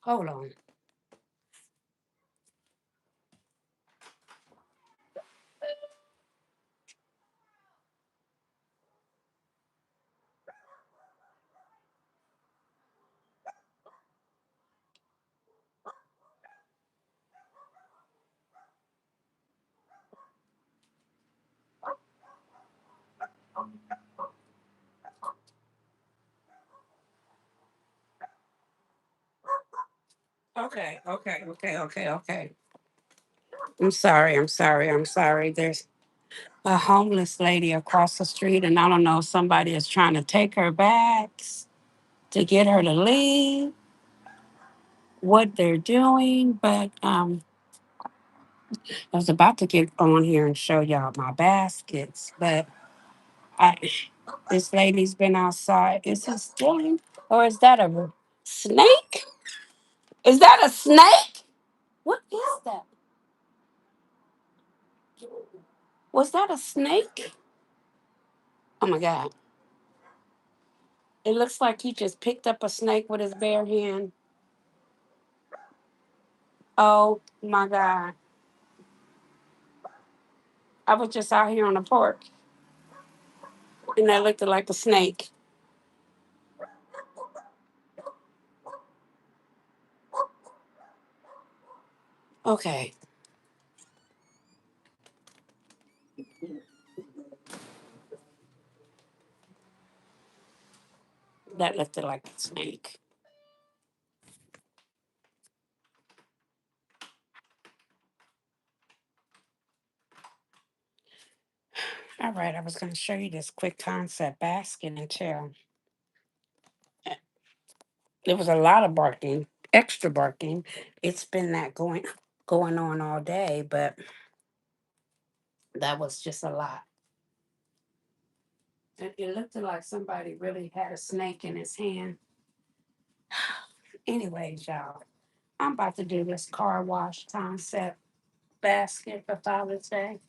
Hold on. Okay. I'm sorry. There's a homeless lady across the street, and I don't know if somebody is trying to take her bags to get her to leave, what they're doing, but I was about to get on here and show y'all my baskets, but I this lady's been outside. Is he stealing? Or is that a snake? Is that a snake? What is that? Was that a snake? Oh my God. It looks like he just picked up a snake with his bare hand. Oh my God. I was just out here on the porch and that looked like a snake. Okay. That looked like a snake. All right. I was going to show you this quick concept basket until there was a lot of barking, extra barking. It's been that going on all day, but that was just a lot. It looked like somebody really had a snake in his hand. Anyways, y'all, I'm about to do this car wash concept basket for Father's Day.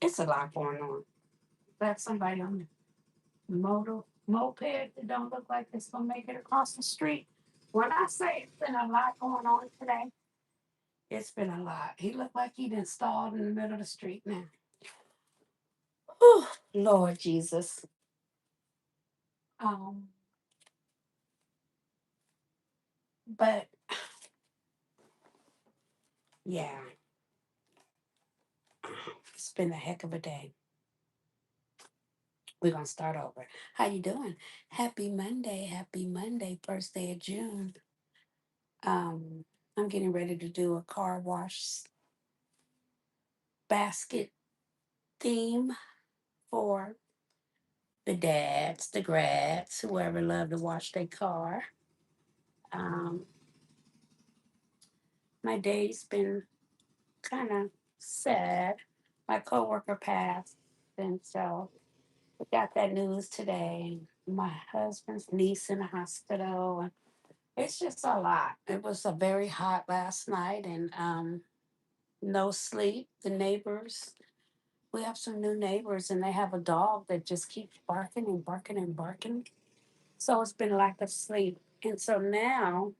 It's a lot going on. Got somebody on the moped that don't look like it's gonna make it across the street. When I say it's been a lot going on today, it's been a lot. He looked like he'd installed in the middle of the street now. Whew, Lord Jesus. Um, but yeah, it's been a heck of a day. We're gonna start over. How you doing? Happy Monday. Happy Monday, first day of June. Um, I'm getting ready to do a car wash basket theme for the dads, the grads, whoever love to wash their car. Um, my day's been kind of sad. My coworker passed, and so we got that news today. My husband's niece in the hospital, and it's just a lot. It was a very hot last night, and no sleep. The neighbors, we have some new neighbors, and they have a dog that just keeps barking and barking and barking. So it's been lack of sleep, and so now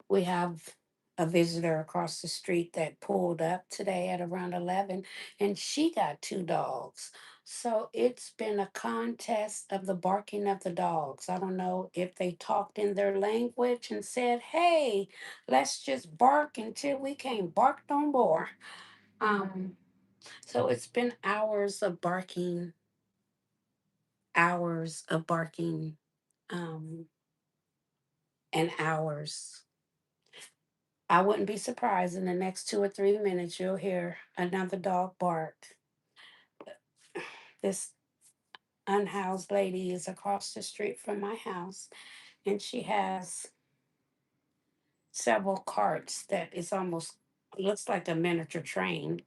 we have a visitor across the street that pulled up today at around 11, and she got two dogs. So it's been a contest of the barking of the dogs. I don't know if they talked in their language and said, hey, let's just bark until we can't bark no more. Um, so it's been hours of barking, um, and hours. I wouldn't be surprised in the next 2 or 3 minutes you'll hear another dog bark. This unhoused lady is across the street from my house, and she has several carts that is almost looks like a miniature train.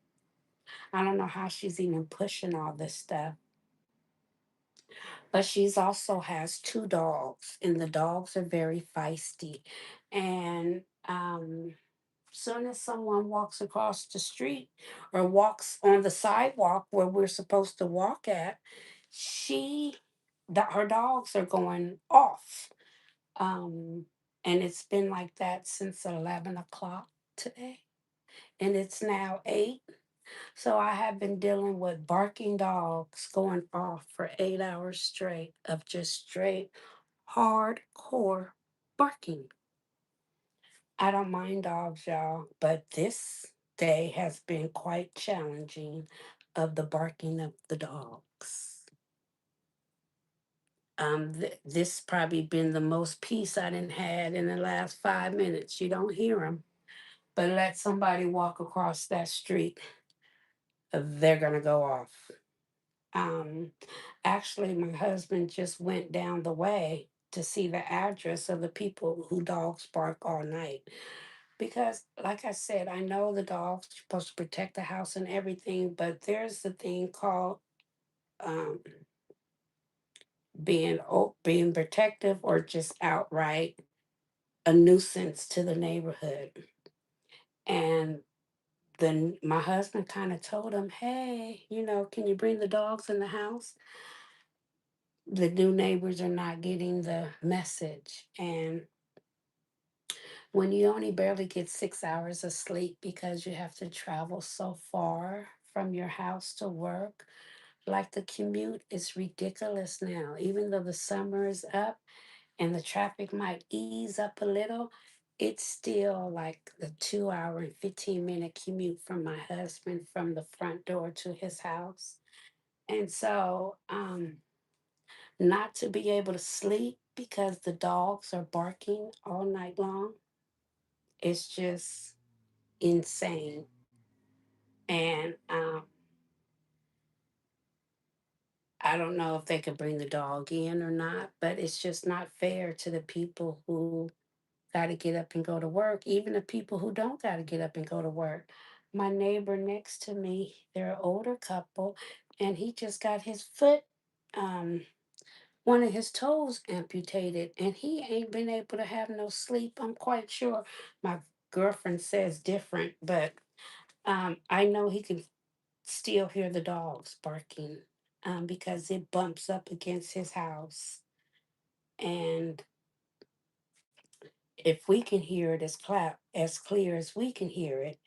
I don't know how she's even pushing all this stuff, but she's also has two dogs, and the dogs are very feisty, and Soon as someone walks across the street or walks on the sidewalk where we're supposed to walk at, she her dogs are going off. Um, and it's been like that since 11 o'clock today. And it's now 8. So I have been dealing with barking dogs going off for 8 hours straight of just straight hardcore barking. I don't mind dogs, y'all, but this day has been quite challenging of the barking of the dogs. This probably been the most peace I done had in the last 5 minutes. You don't hear them, but let somebody walk across that street, they're gonna go off. Um, Actually, my husband just went down the way to see the address of the people who dogs bark all night. Because, like I said, I know the dog's supposed to protect the house and everything, but there's the thing called um, being protective or just outright a nuisance to the neighborhood. And then my husband kind of told him, "Hey, can you bring the dogs in the house?" The new neighbors are not getting the message. And when you only barely get 6 hours of sleep because you have to travel so far from your house to work, like the commute is ridiculous now. Even though the summer is up and the traffic might ease up a little, it's still like the 2 hour and 15-minute commute from my husband from the front door to his house. And so, not to be able to sleep because the dogs are barking all night long, it's just insane. And I don't know if they could bring the dog in or not, but it's just not fair to the people who got to get up and go to work, even the people who don't got to get up and go to work. My neighbor next to me, they're an older couple, and he just got his foot, um, one of his toes amputated, and he ain't been able to have no sleep. I'm quite sure. My girlfriend says different, but I know he can still hear the dogs barking because it bumps up against his house. And if we can hear it as clear as we can hear it,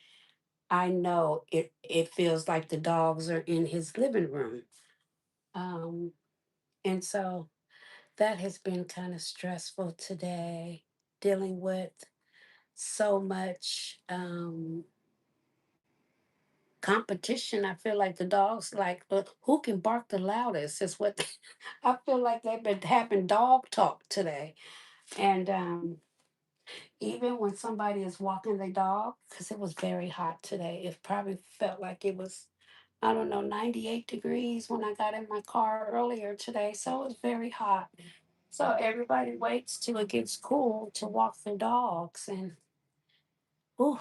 I know it feels like the dogs are in his living room. Um, and so that has been kind of stressful today, dealing with so much competition. I feel like the dogs, like, who can bark the loudest is what I feel like they've been having dog talk today. And even when somebody is walking their dog, because it was very hot today, it probably felt like it was, I don't know, 98 degrees when I got in my car earlier today. So it was very hot. So everybody waits till it gets cool to walk their dogs. And ooh,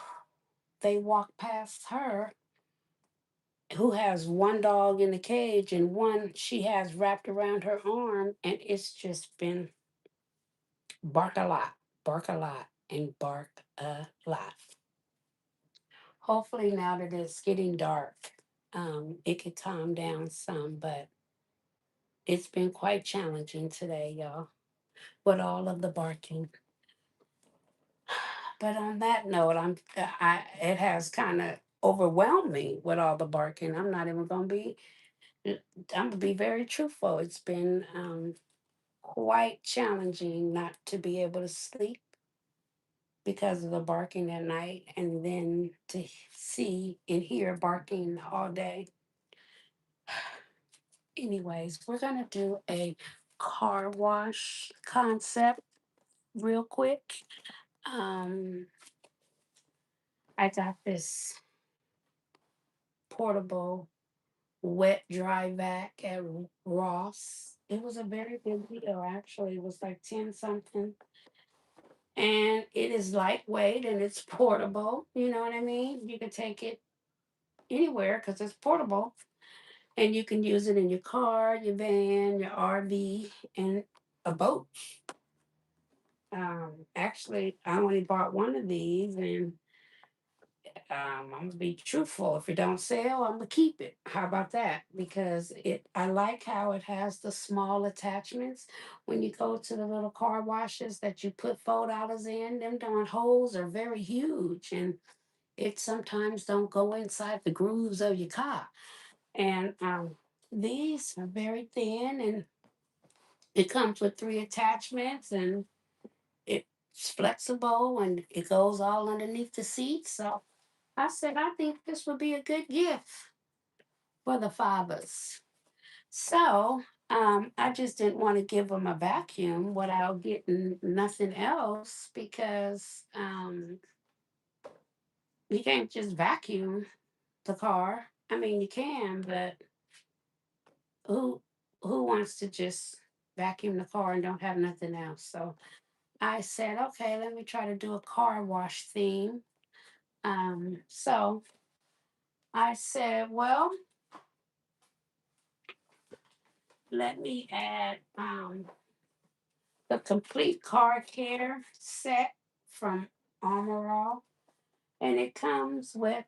they walk past her, who has one dog in the cage and one she has wrapped around her arm. And it's just been bark a lot, bark a lot, and bark a lot. Hopefully, now that it's getting dark, it could calm down some, but it's been quite challenging today, y'all, with all of the barking. But on that note, it has kind of overwhelmed me with all the barking. I'm not even gonna be. I'm gonna be very truthful. It's been quite challenging not to be able to sleep because of the barking at night, and then to see and hear barking all day. Anyways, we're gonna do a car wash concept real quick. Um, I got this portable wet dry vac at Ross. It was a very good deal, actually. It was like 10 something. And it is lightweight and it's portable. You know what I mean? You can take it anywhere because it's portable. And you can use it in your car, your van, your RV, and a boat. Actually, I only bought one of these, and I'm gonna be truthful. If it don't sell, I'm gonna keep it. How about that? Because I like how it has the small attachments. When you go to the little car washes that you put $4 in, them darn holes are very huge, and it sometimes don't go inside the grooves of your car. And these are very thin, and it comes with three attachments, and it's flexible, and it goes all underneath the seat. So I said, I think this would be a good gift for the fathers. So I just didn't want to give them a vacuum without getting nothing else because you can't just vacuum the car. I mean, you can, but who who wants to just vacuum the car and don't have nothing else? So I said, okay, let me try to do a car wash theme. So I said, well, let me add the complete car care set from Armor All. And it comes with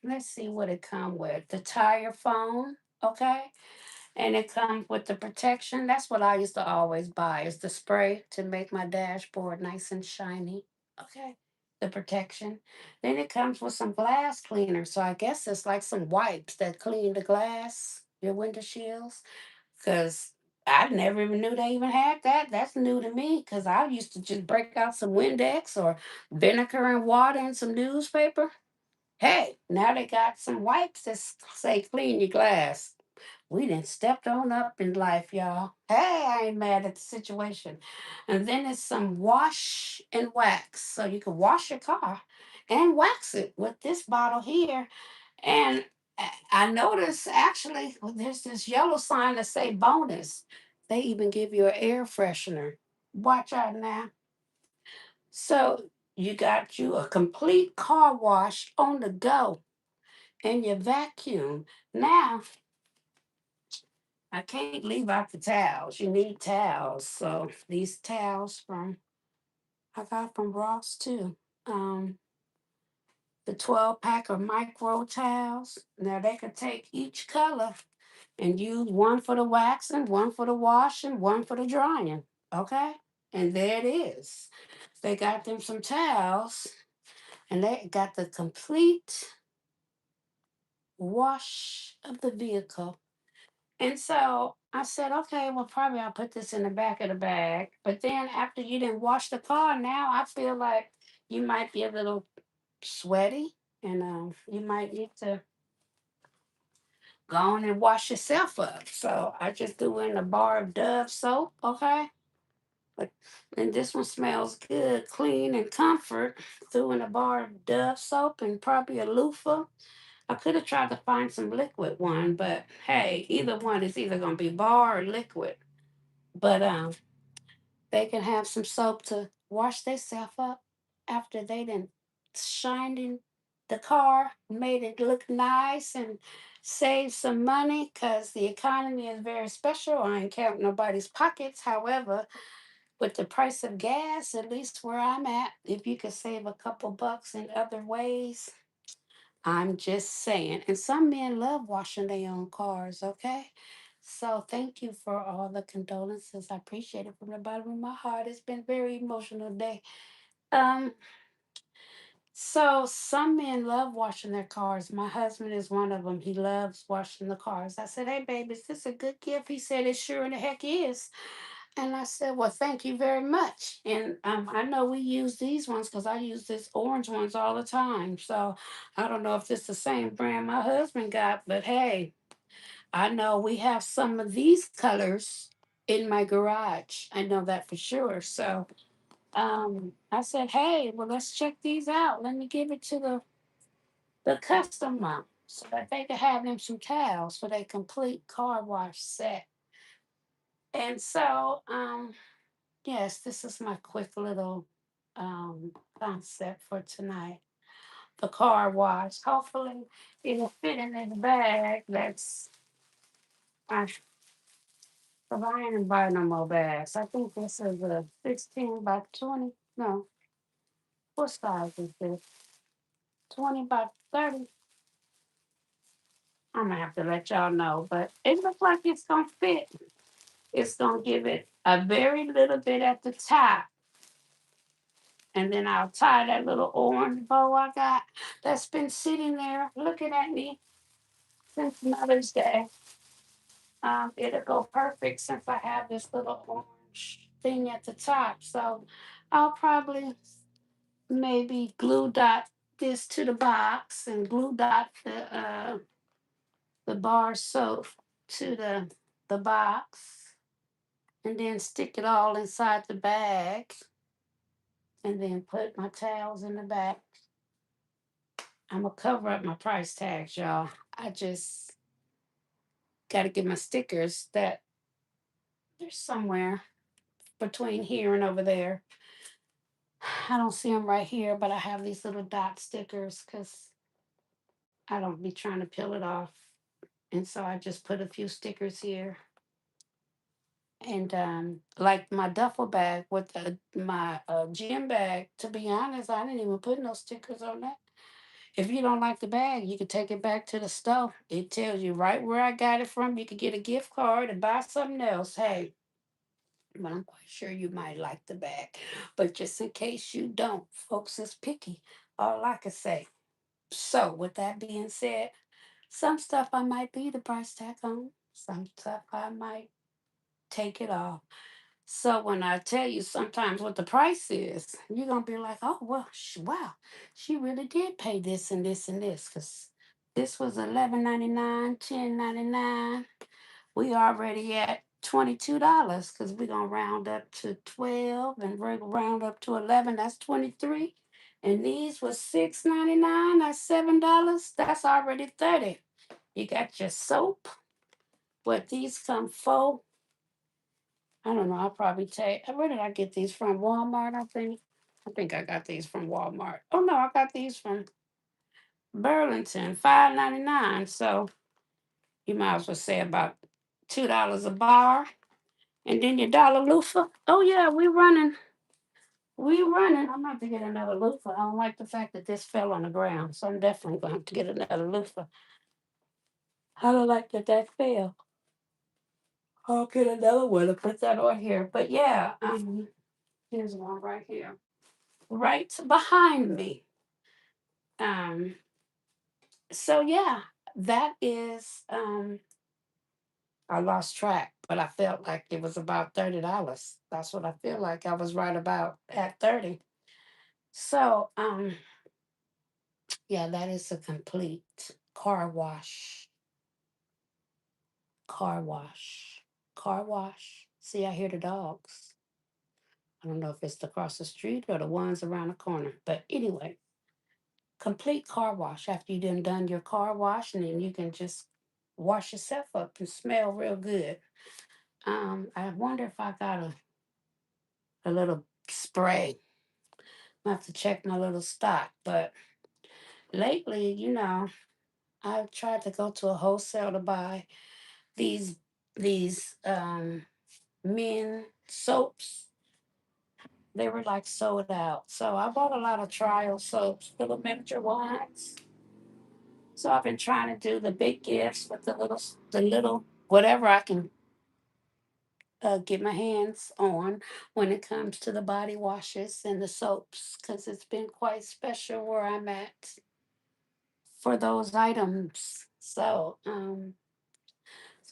let's see what it comes with. The tire foam, okay? And it comes with the protection. That's what I used to always buy is the spray to make my dashboard nice and shiny. Okay. The protection. Then it comes with some glass cleaner. So I guess it's like some wipes that clean the glass, your window shields. Cause I never even knew they even had that. That's new to me. Cause I used to just break out some Windex or vinegar and water and some newspaper. Hey, now they got some wipes that say clean your glass. We done stepped on up in life, y'all. Hey, I ain't mad at the situation. And then it's some wash and wax. So you can wash your car and wax it with this bottle here. And I noticed actually there's this yellow sign that say bonus. They even give you an air freshener. Watch out now. So you got you a complete car wash on the go and your vacuum. Now I can't leave out the towels. You need towels. So these towels from I got from Ross too. Um, the 12 pack of micro towels. Now they could take each color and use one for the waxing, one for the washing, one for the drying. Okay? And there it is. They got them some towels and they got the complete wash of the vehicle. And so I said, okay, well, probably I'll put this in the back of the bag. But then after you didn't wash the car, now I feel like you might be a little sweaty and you might need to go on and wash yourself up. So I just threw in a bar of Dove soap, okay? But and this one smells good, clean, and comfort. Threw in a bar of Dove soap and probably a loofah. I could have tried to find some liquid one, but hey, either one is either gonna be bar or liquid. But they can have some soap to wash themselves up after they done shined in the car, made it look nice and save some money because the economy is very special. I ain't counting nobody's pockets. However, with the price of gas, at least where I'm at, if you could save a couple bucks in other ways, I'm just saying. And some men love washing their own cars, okay? So thank you for all the condolences. I appreciate it from the bottom of my heart. It's been a very emotional day. Um, so some men love washing their cars. My husband is one of them. He loves washing the cars. I said, hey baby, is this a good gift? He said, it sure in the heck is. And I said, well, thank you very much. And I know we use these ones because I use these orange ones all the time. So I don't know if it's the same brand my husband got, but hey, I know we have some of these colors in my garage. I know that for sure. So I said, hey, well, let's check these out. Let me give it to the customer so that they can have them some towels for their complete car wash set. And so, yes, this is my quick little um, concept for tonight. The car wash. Hopefully, it'll fit in the bag. I, 'Cause I ain't buy no more bags. I think this is a 16 by 20. No, what size is this? 20 by 30. I'm gonna have to let y'all know, but it looks like it's gonna fit. It's gonna give it a very little bit at the top, and then I'll tie that little orange bow I got that's been sitting there looking at me since Mother's Day. It'll go perfect since I have this little orange thing at the top. So I'll probably maybe glue dot this to the box and glue dot the bar soap to the box, and then stick it all inside the bag, and then put my towels in the back. I'm gonna cover up my price tags, y'all. I just gotta get my stickers that they're somewhere between here and over there. I don't see them right here, but I have these little dot stickers because I don't be trying to peel it off. And so I just put a few stickers here. And like my duffel bag with my gym bag, to be honest, I didn't even put no stickers on that. If you don't like the bag, you can take it back to the store. It tells you right where I got it from. You can get a gift card and buy something else. Hey, but I'm quite sure you might like the bag. But just in case you don't, folks is picky. All I can say. So, with that being said, some stuff I might be the price tag on. Some stuff I might take it off. So when I tell you sometimes what the price is, you're gonna be like, "Oh well, wow, she really did pay this and this and this." Because this was 11.99, 10.99. We already at $22 because we're gonna round up to 12 and we're gonna round up to 11. That's 23. And these was 6.99. That's $7. That's already 30. You got your soap. What these come for? I don't know. I'll probably take. Where did I get these from? Walmart, I think. I think I got these from Walmart. Oh no, I got these from Burlington, 5.99. So you might as well say about $2 a bar. And then your dollar loofah. Oh yeah, we running. We running. I'm about to get another loofah. I don't like the fact that this fell on the ground, so I'm definitely going to have to get another loofah. I don't like that that fell. I'll get another one and put that on here. But yeah, here's one right here, right behind me. Um, so yeah, that is. I lost track, but I felt like it was about $30. That's what I feel like. I was right about at 30. So yeah, that is a complete car wash. Car wash. Car wash. See, I hear the dogs. I don't know if it's across the street or the ones around the corner. But anyway, complete car wash after you done your car wash, and then you can just wash yourself up and smell real good. I wonder if I got a little spray. I have to check my little stock. But lately, I've tried to go to a wholesale to buy these these men soaps. They were like sold out. So I bought a lot of trial soaps, little miniature ones. So I've been trying to do the big gifts with the little whatever I can get my hands on when it comes to the body washes and the soaps, because it's been quite special where I'm at for those items. So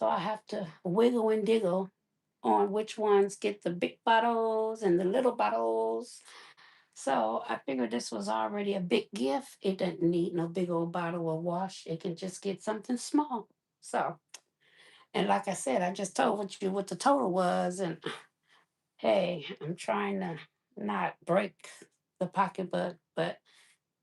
I have to wiggle and diggle on which ones get the big bottles and the little bottles. So I figured this was already a big gift. It doesn't need no big old bottle of wash. It can just get something small. So, and like I said, I just told you what the total was. And hey, I'm trying to not break the pocketbook, but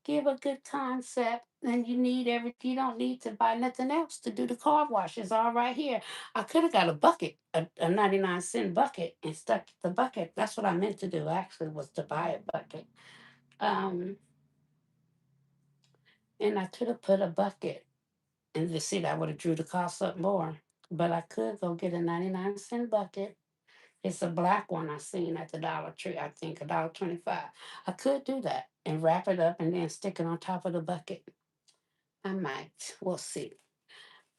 give a good concept. And you don't need to buy nothing else to do the car wash. It's all right here. I could have got a bucket, a 99-cent bucket, and stuck the bucket. That's what I meant to do actually, was to buy a bucket. Um, and I could have put a bucket, and you see that would have drew the cost up more. But I could go get a 99-cent bucket. It's a black one I seen at the Dollar Tree, I think, $1.25. I could do that. and wrap it up and then stick it on top of the bucket. I might. We'll see.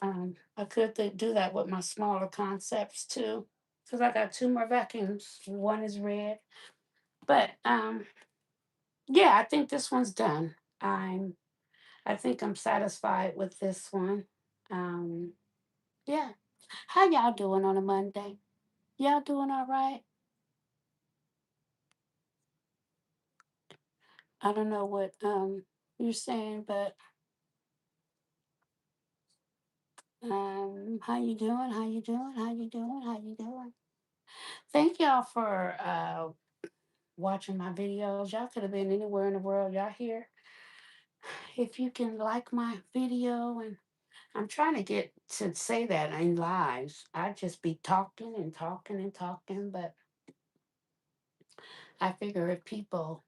I could do that with my smaller concepts too, because I got two more vacuums. One is red, but yeah, I think this one's done. I think I'm satisfied with this one. Um, yeah. How y'all doing on a Monday? Y'all doing all right? I don't know what you're saying, but how you doing? How you doing? How you doing? How you doing? Thank y'all for watching my videos. Y'all could have been anywhere in the world. Y'all here. If you can like my video, and I'm trying to get to say that in lives. I just be talking and talking and talking, but I figure if people,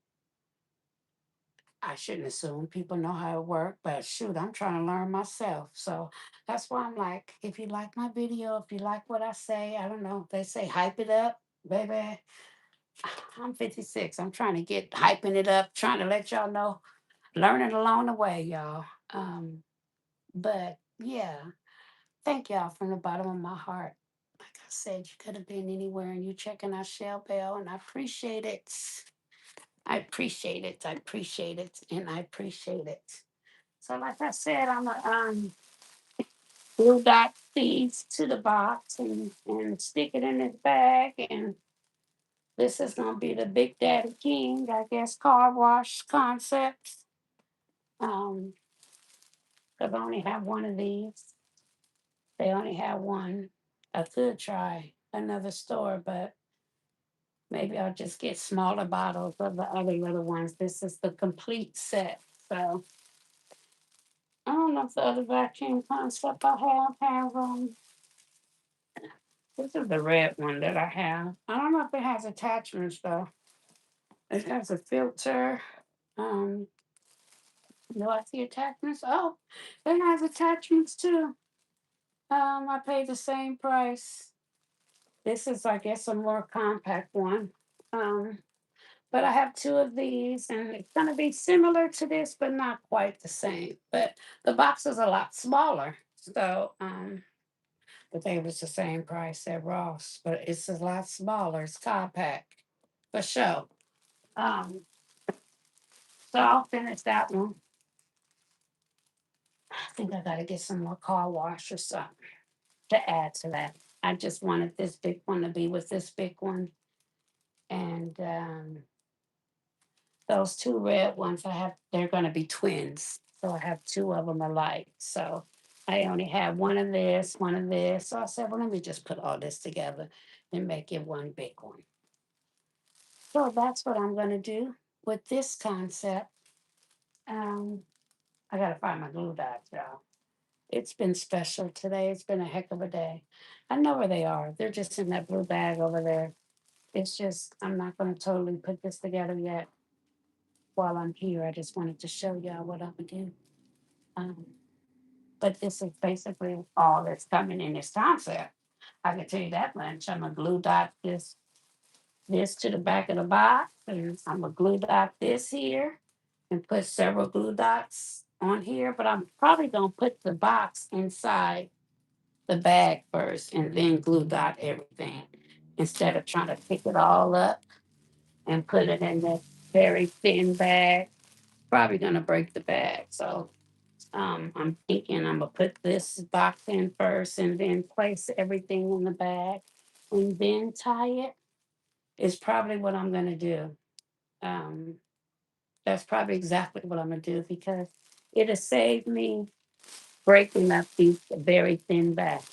I shouldn't assume people know how it works, but shoot, I'm trying to learn myself. So that's why I'm like, if you like my video, if you like what I say, I don't know, they say hype it up, baby. I'm 56. I'm trying to get hyping it up, trying to let y'all know, learning along the way, y'all. But yeah, thank y'all from the bottom of my heart. Like I said, you could have been anywhere and you checking our shell bell, and I appreciate it. I appreciate it. I appreciate it. And I appreciate it. So, like I said, I'm going to glue dot these to the box and stick it in this bag. And this is going to be the Big Daddy King, I guess, car wash concepts. Um, because I only have one of these. They only have one. I could try another store, but maybe I'll just get smaller bottles of the other little ones. This is the complete set. So I don't know if the other vacuum concept I have this is the red one that I have. I don't know if it has attachments though. It has a filter. Um, do I see attachments? Oh, it has attachments too. I paid the same price. This is, I guess, a more compact one. Um, but I have two of these, and it's going to be similar to this, but not quite the same. But the box is a lot smaller, so but they was the same price at Ross, but it's a lot smaller. It's compact for sure. Um, so I'll finish that one. I think I got to get some more car wash or something to add to that. I just wanted this big one to be with this big one, and those two red ones I have, they're going to be twins. So I have two of them alike. So I only have one of this, one of this. So I said, well, let me just put all this together and make it one big one. So that's what I'm going to do with this concept. Um, I got to find my glue dots, y'all. It's been special today. It's been a heck of a day. I know where they are. They're just in that blue bag over there. It's just, I'm not going to totally put this together yet while I'm here. I just wanted to show y'all what I'm going to do. Um, but this is basically all that's coming in this concept. I can tell you that much. I'm going to glue dot this to the back of the box, and I'm gonna glue dot this here and put several glue dots on here, but I'm probably gonna put the box inside the bag first and then glue dot everything instead of trying to pick it all up and put it in this very thin bag. Probably gonna break the bag. So I'm thinking I'm gonna put this box in first and then place everything in the bag and then tie it. Is probably what I'm gonna do. Um, that's probably exactly what I'm gonna do because it'll save me breaking up these very thin bags.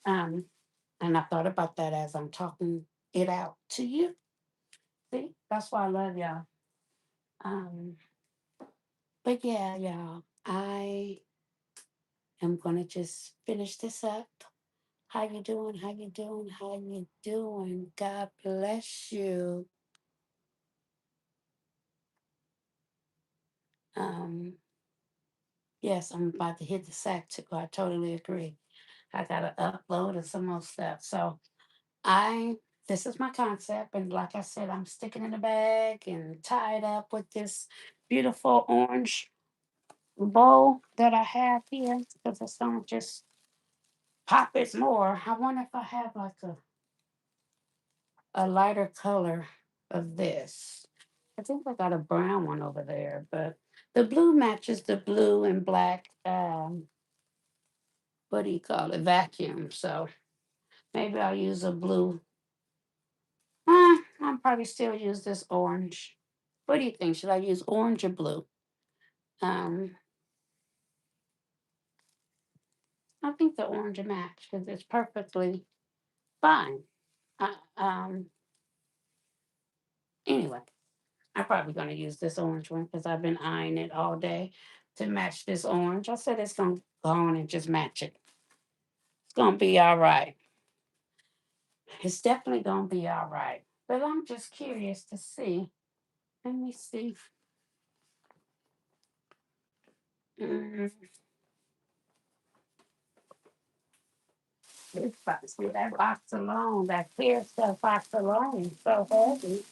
Um, and I thought about that as I'm talking it out to you. See, that's why I love y'all. Um, but yeah, y'all, I am gonna just finish this up. How you doing? How you doing? How you doing? God bless you. Um, yes, I'm about to hit the sack too. I totally agree. I gotta upload and some more stuff. So I this is my concept. And like I said, I'm sticking in the bag and tied up with this beautiful orange bowl that I have here because it's going to just pop it more. I wonder if I have like a lighter color of this. I think I got a brown one over there, but the blue matches the blue and black, what do you call it, vacuum. So maybe I'll use a blue. I'll probably still use this orange. What do you think? Should I use orange or blue? Um, I think the orange will match because it's perfectly fine. Um, anyway, I'm probably going to use this orange one because I've been eyeing it all day to match this orange. I said it's going to go on and just match it. It's going to be all right. It's definitely going to be all right. But I'm just curious to see. Let me see. Mm, this box, see that box alone, that clear stuff box alone is so heavy.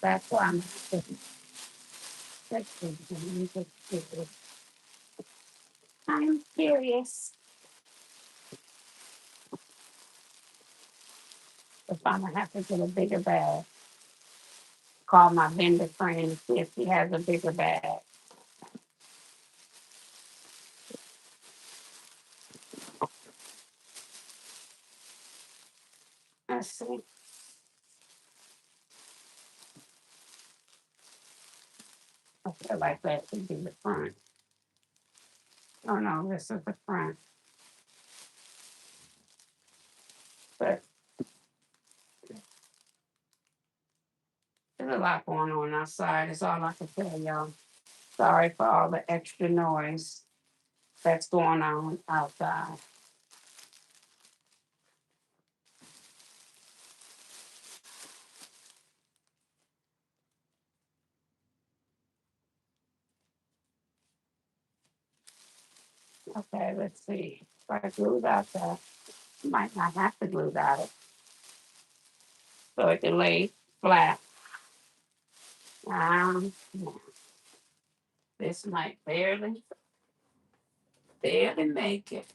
That's why I'm just I'm curious if I'm gonna have to get a bigger bag. Call my vendor friend and see if he has a bigger bag. Let's see. I feel like that should be the front. Oh no, this is the front. But there's a lot going on outside. Is all I can tell y'all. Sorry for all the extra noise that's going on outside. Okay, let's see. If I glued out that, might not have to glue out it. So it can lay flat. Um, this might barely make it.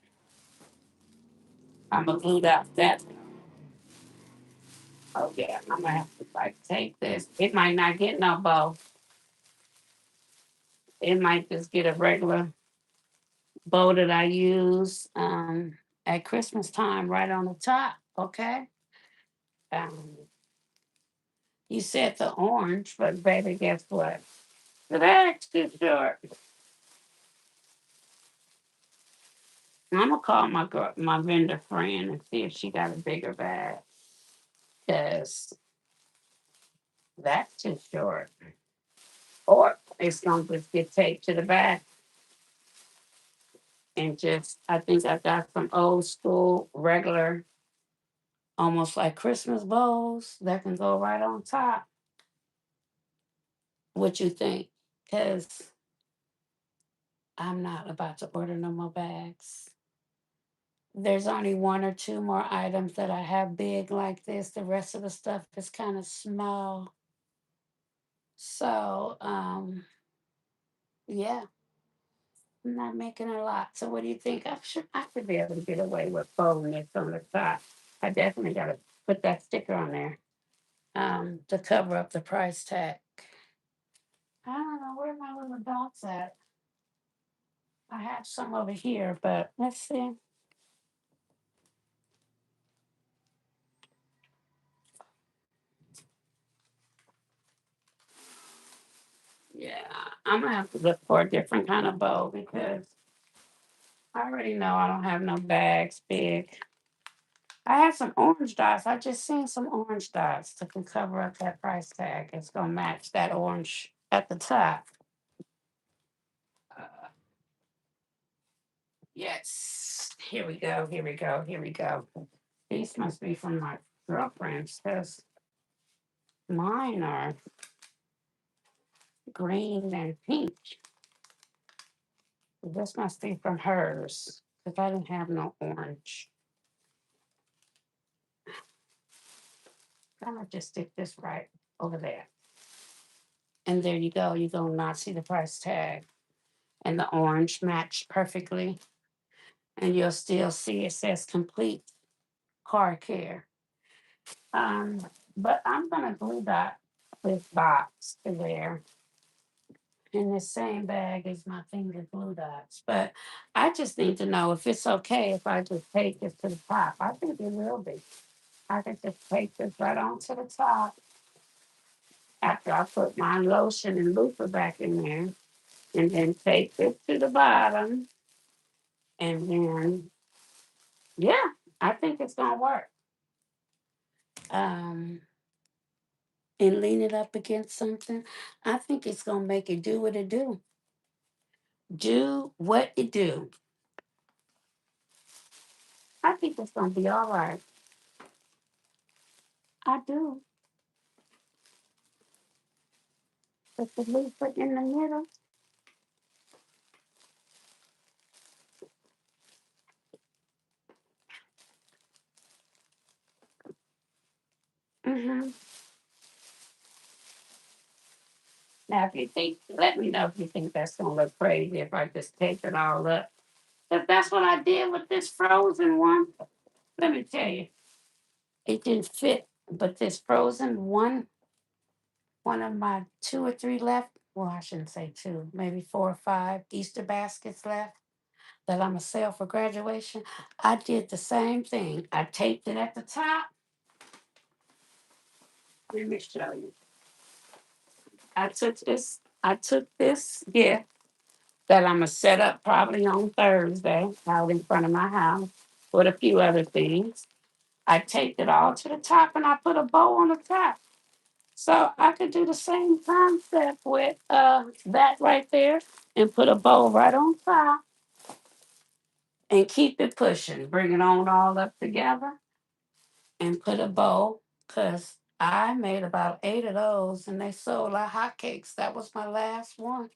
I'm gonna glue out that. Oh yeah, I'm gonna have to like take this. It might not get no bow. It might just get a regular bow that I use at Christmas time right on the top. Okay. Um, you said the orange, but baby, guess what? The bag's too short. I'm gonna call my vendor friend and see if she got a bigger bag, cause that's too short. Or it's gonna just get taped to the back and just. I think I got some old school regular, almost like Christmas bows that can go right on top. What you think? Cause I'm not about to order no more bags. There's only one or two more items that I have big like this. The rest of the stuff is kind of small. So, yeah, I'm not making a lot. So, what do you think? I should be able to get away with folding this on the top. I definitely got to put that sticker on there to cover up the price tag. I don't know where my little dots at. I have some over here, but let's see. Yeah, I'm gonna have to look for a different kind of bow because I already know I don't have no bags big. I have some orange dots. I just seen some orange dots that can cover up that price tag. It's gonna match that orange at the top. Uh, yes. Here we go. Here we go. Here we go. These must be from my girlfriend's because mine are green and pink. This must be from hers because I didn't have no orange. I'm gonna just stick this right over there. And there you go. You're gonna not see the price tag. And the orange match perfectly. And you'll still see it says complete car care. Um, but I'm gonna glue that this box to there in the same bag as my finger glue dots. But I just need to know if it's okay if I just take this to the top. I think it will be. I can just take this right on to the top after I put my lotion and loofah back in there, and then take this to the bottom, and then yeah, I think it's gonna work. Um, and lean it up against something. I think it's gonna make it do what it do. Do what it do. I think it's gonna be all right. I do. Put the loofah in the middle. Hmm. Now, if you think, let me know if you think that's gonna look crazy if I just take it all up. If that's what I did with this frozen one, let me tell you, it didn't fit. But this frozen one of my two or three left, well, I shouldn't say two, maybe four or five Easter baskets left that I'm gonna sell for graduation. I did the same thing. I taped it at the top. Let me show you. I took this gift that I'm gonna set up probably on Thursday out in front of my house with a few other things. I taped it all to the top and I put a bow on the top. So I could do the same concept with that right there and put a bow right on top and keep it pushing. Bring it on all up together and put a bow because I made about eight of those and they sold like hotcakes. That was my last one.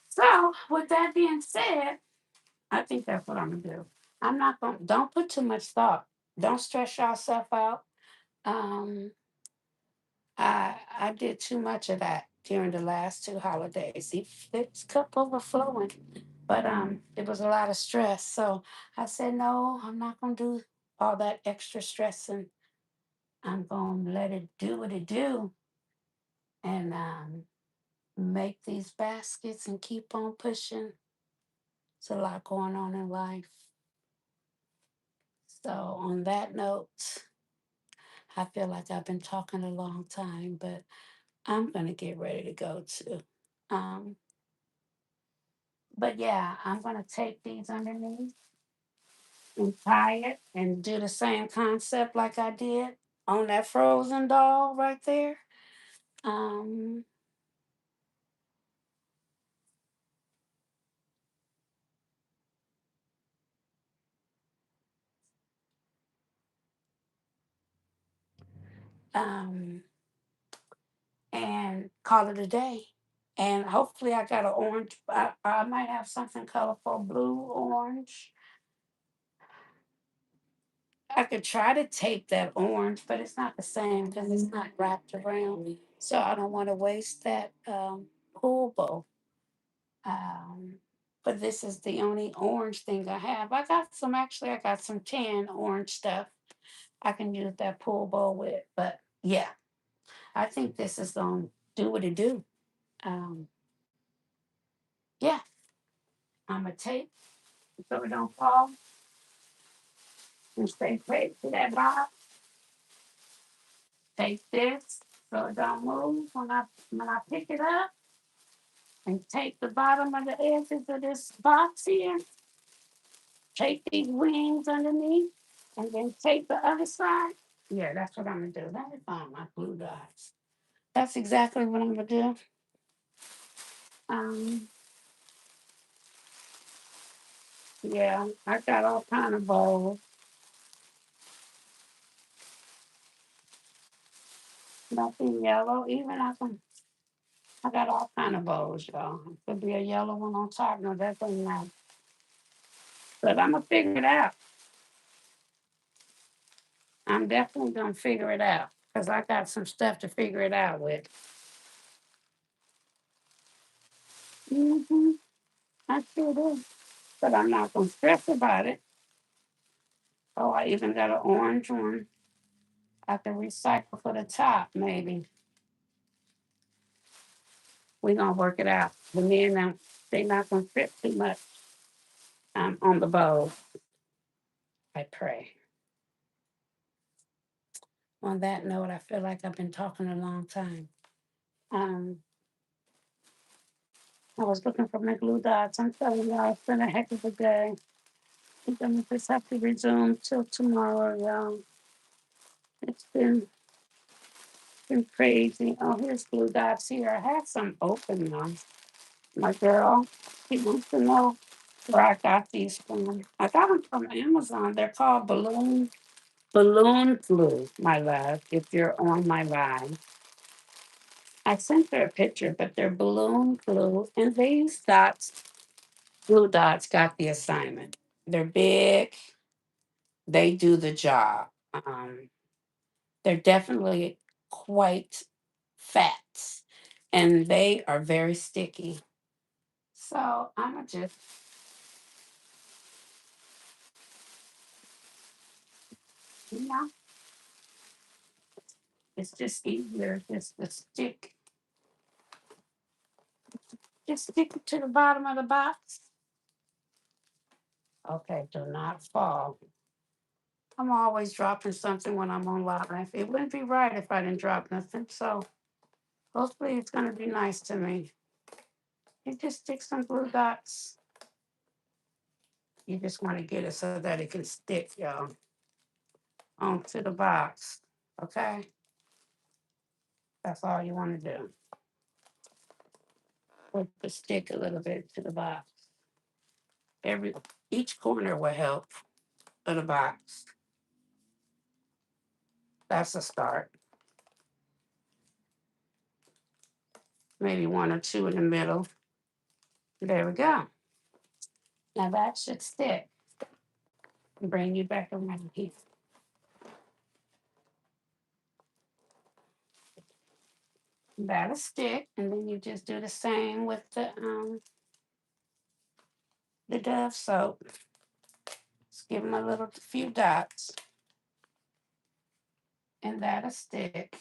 So with that being said, I think that's what I'm gonna do. I'm not gonna don't put too much thought. Don't stress yourself out. Um, I did too much of that during the last two holidays. It's cup overflowing, but it was a lot of stress. So I said, no, I'm not gonna do all that extra stressing. I'm gonna let it do what it do, and make these baskets and keep on pushing. It's a lot going on in life. So on that note, I feel like I've been talking a long time, but I'm gonna get ready to go too. Um, but yeah, I'm gonna take these underneath and tie it and do the same concept like I did on that frozen doll right there. Um, um, and call it a day. And hopefully, I got an orange. I might have something colorful, blue, orange. I could try to tape that orange, but it's not the same because it's not wrapped around. So I don't want to waste that pool bow. Um, but this is the only orange thing I have. I got some tan orange stuff I can use that pool bowl with. But yeah, I think this is going to do what it do. Um, yeah, I'm going to tape so it don't fall and stay taped to that box. Take this so it don't move when I pick it up and take the bottom of the edges of this box here, take these wings underneath, and then take the other side. Yeah, that's what I'm gonna do. Let me find my glue dots. That's exactly what I'm gonna do. Um, yeah, I got all kind of bowls. Nothing yellow. I got all kind of bowls, y'all. Could be a yellow one on top. No, that doesn't matter. But I'm gonna figure it out. I'm definitely gonna figure it out because I got some stuff to figure it out with. Hmm. I sure do. But I'm not gonna stress about it. Oh, I even got an orange one. I can recycle for the top, maybe. We're gonna work it out. The men now, they not gonna fit too much on the bowl. I pray. On that note, I feel like I've been talking a long time. Um, I was looking for my glue dots. I'm telling y'all, it's been a heck of a day. I'm gonna just have to resume till tomorrow, y'all. It's been crazy. Oh, here's glue dots here. I had some open now. My girl, she wants to know where I got these from. I got them from Amazon. They're called balloon glue, my love. If you're on my line, I sent her a picture, but they're balloon glue, and these dots, glue dots, got the assignment. They're big. They do the job. They're definitely quite fat, and they are very sticky. So I'm gonna just, you know, it's just easier just to stick it to the bottom of the box. Okay, do not fall. I'm always dropping something when I'm on live. It wouldn't be right if I didn't drop nothing. So hopefully it's gonna be nice to me. You just stick some glue dots. You just want to get it so that it can stick, y'all, onto the box. Okay? That's all you want to do. Put the stick a little bit to the box. Every each corner will help of the box. That's a start. Maybe one or two in the middle. There we go. Now that should stick. Bring you back around here. That'll stick, and then you just do the same with the Dove soap. Just give them a little few dots, and that'll stick.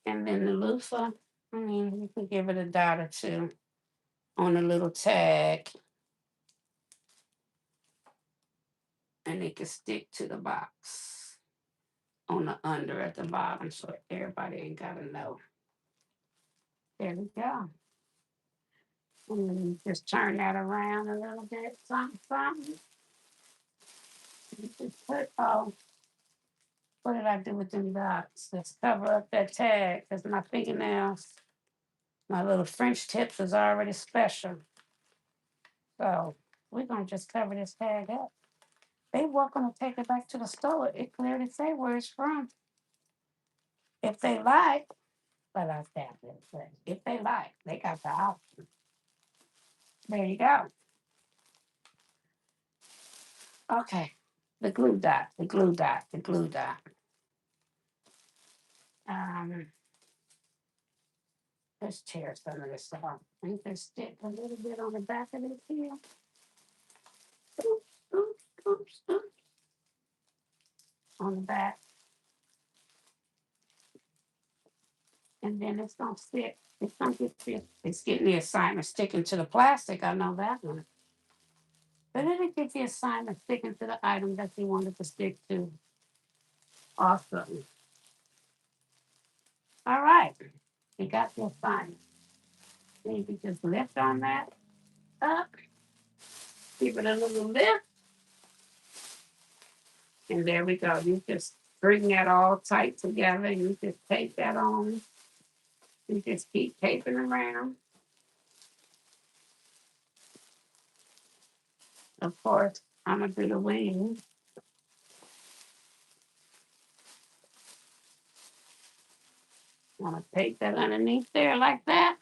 And then the loofah, I mean, you can give it a dot or two on a little tag, and it can stick to the box on the under at the bottom, so everybody ain't gotta know. There we go. And then you just turn that around a little bit, something, something. You just put, oh, what did I do with them dots? Let's cover up that tag because my fingernails, my little French tips is already special. So we're gonna just cover this tag up. They welcome to take it back to the store. It clearly say where it's from. If they like, but I stamped it. But if they like, they got the option. There you go. Okay. The glue dot, the glue dot, the glue dot. Um, let's tear some of this off. I think there's stick a little bit on the back of this here. Oops, oops, oops, oops. On the back. And then it's gonna stick. It's gonna it's getting the assignment sticking to the plastic. I know that one. But it'll get the assignment sticking to the item that you wanted to stick to. Awesome. All right. You got the assignment. Then you can just lift on that up, give it a little lift, and there we go. You just bring that all tight together. You just tape that on. You just keep taping around. Of course, I'm gonna do the wings. I'm gonna tape that underneath there like that,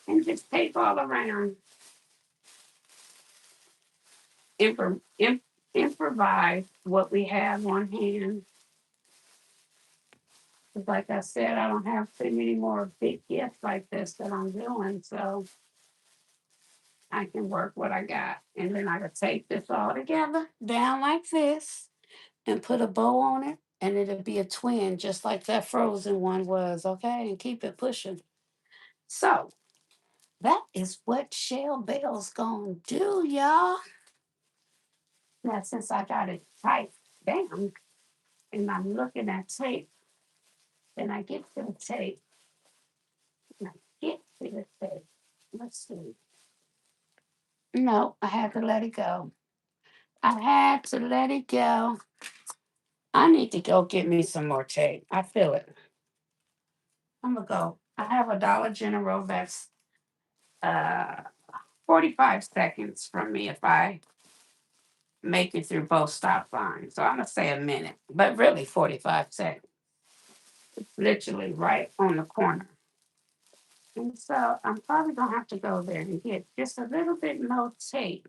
and just tape all around. improvise what we have on hand. 'Cause like I said, I don't have too many more big gifts like this that I'm doing, so I can work what I got. And then I can take this all together down like this and put a bow on it, and it'll be a twin just like that frozen one was, okay? And keep it pushing. So that is what Shell Bell's gonna do, y'all. Now, since I got it tight down and I'm looking at tape, then I get to the tape. And I get to the tape. Let's see. No, I had to let it go. I had to let it go. I need to go get me some more tape. I feel it. I'm gonna go. I have a Dollar General that's uh 45 seconds from me if I make it through both stop signs. So I'm gonna say a minute, but really 45 seconds. It's literally right on the corner. And so I'm probably gonna have to go there and get just a little bit more tape.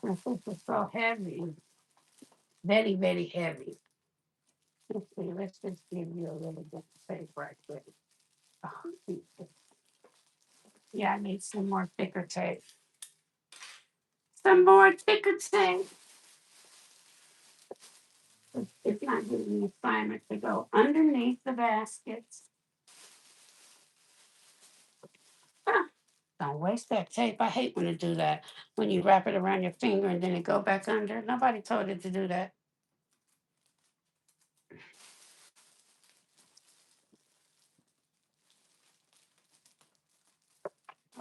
Since this is so heavy, very, very heavy. Let's see, let's just give you a little bit of tape right there. Oh, yeah, I need some more thicker tape. Some more thicker tape. It's not giving me assignment to go underneath the baskets. Ah, don't waste that tape. I hate when it do that. When you wrap it around your finger and then it go back under. Nobody told it to do that.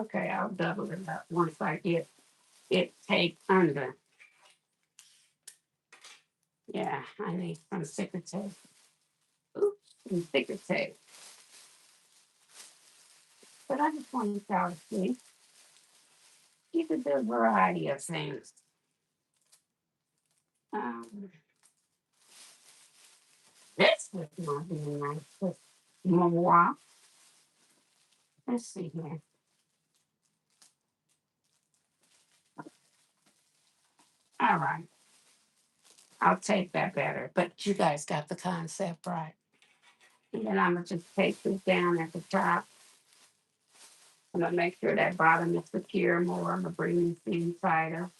Okay, I'll double it up once I get it taped under. Yeah, I need some thicker tape. Oops, some thicker tape. But I just want y'all to see. You could do a variety of things. Um, this was not being nice. This memoir. Let's see here. All right. I'll take that better. But you guys got the concept right. And then I'm gonna just take this down at the top. I'm gonna make sure that bottom is secure more. I'm gonna bring this inside her.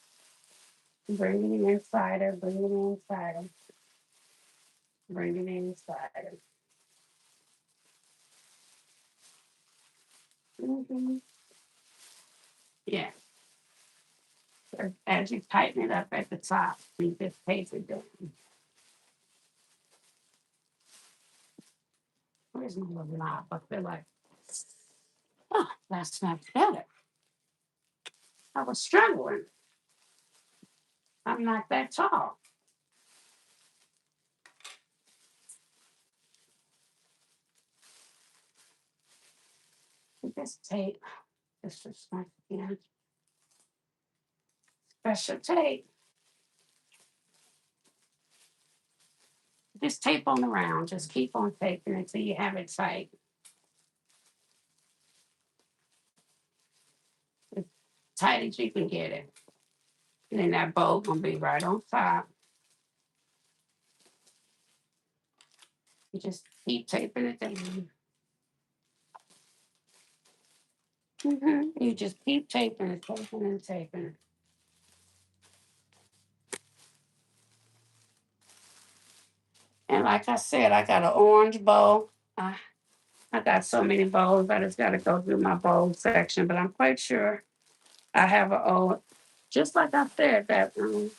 Bring it inside her. Bring it inside her. Bring it inside her. Mm-hmm. Yeah. So as you tighten it up at the top, you just tape it down. Where's my little knob? I feel like, oh, that's not better. I was struggling. I'm not that tall. This tape, this is not again. Special tape. Just tape on around. Just keep on taping until you have it tight. As tight as you can get it. And then that bow gonna be right on top. You just keep taping it down. You just keep taping it, taping and taping it. And like I said, I got an orange bow. I got so many bows. I just got to go through my bow section, but I'm quite sure I have a old. Just like I said, that I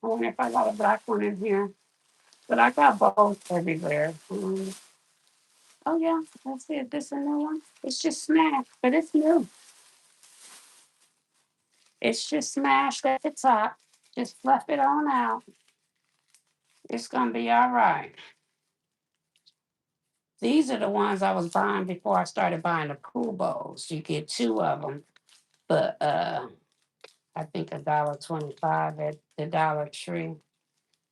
wonder if I got a black one in here. But I got bows everywhere. Oh yeah, let's see if this is a new one. It's just smashed, but it's new. It's just smashed at the top. Just fluff it on out. It's gonna be all right. These are the ones I was buying before I started buying the pool bowls. You get two of them, but I think $1.25 at the Dollar Tree.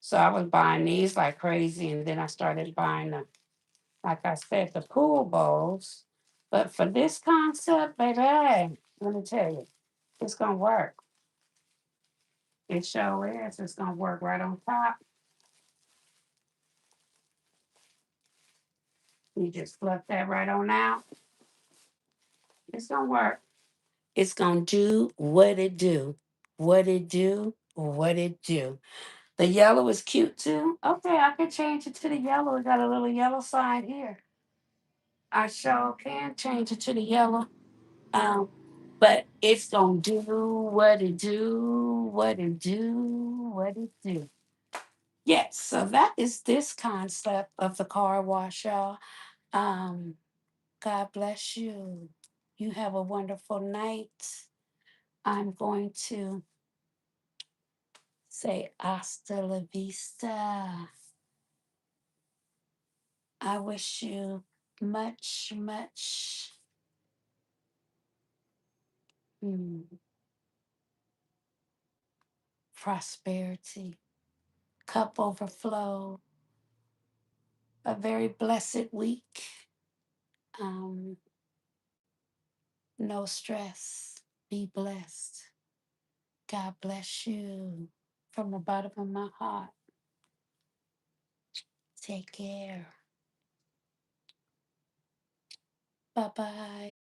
So I was buying these like crazy, and then I started buying them. Like I said, the pool bowls. But for this concept, baby, hey, let me tell you, it's gonna work. It sure is. It's gonna work right on top. You just fluff that right on out. It's gonna work. It's gonna do what it do. What it do, what it do. The yellow is cute too. Okay, I can change it to the yellow. We got a little yellow side here. I sure can change it to the yellow. Um, but it's gonna do what it do, what it do, what it do. Yes, so that is this concept of the car wash, y'all. Um, God bless you. You have a wonderful night. I'm going to say hasta la vista. I wish you much, much mm, prosperity, cup overflow, a very blessed week. Um, no stress. Be blessed. God bless you from the bottom of my heart. Take care. Bye bye.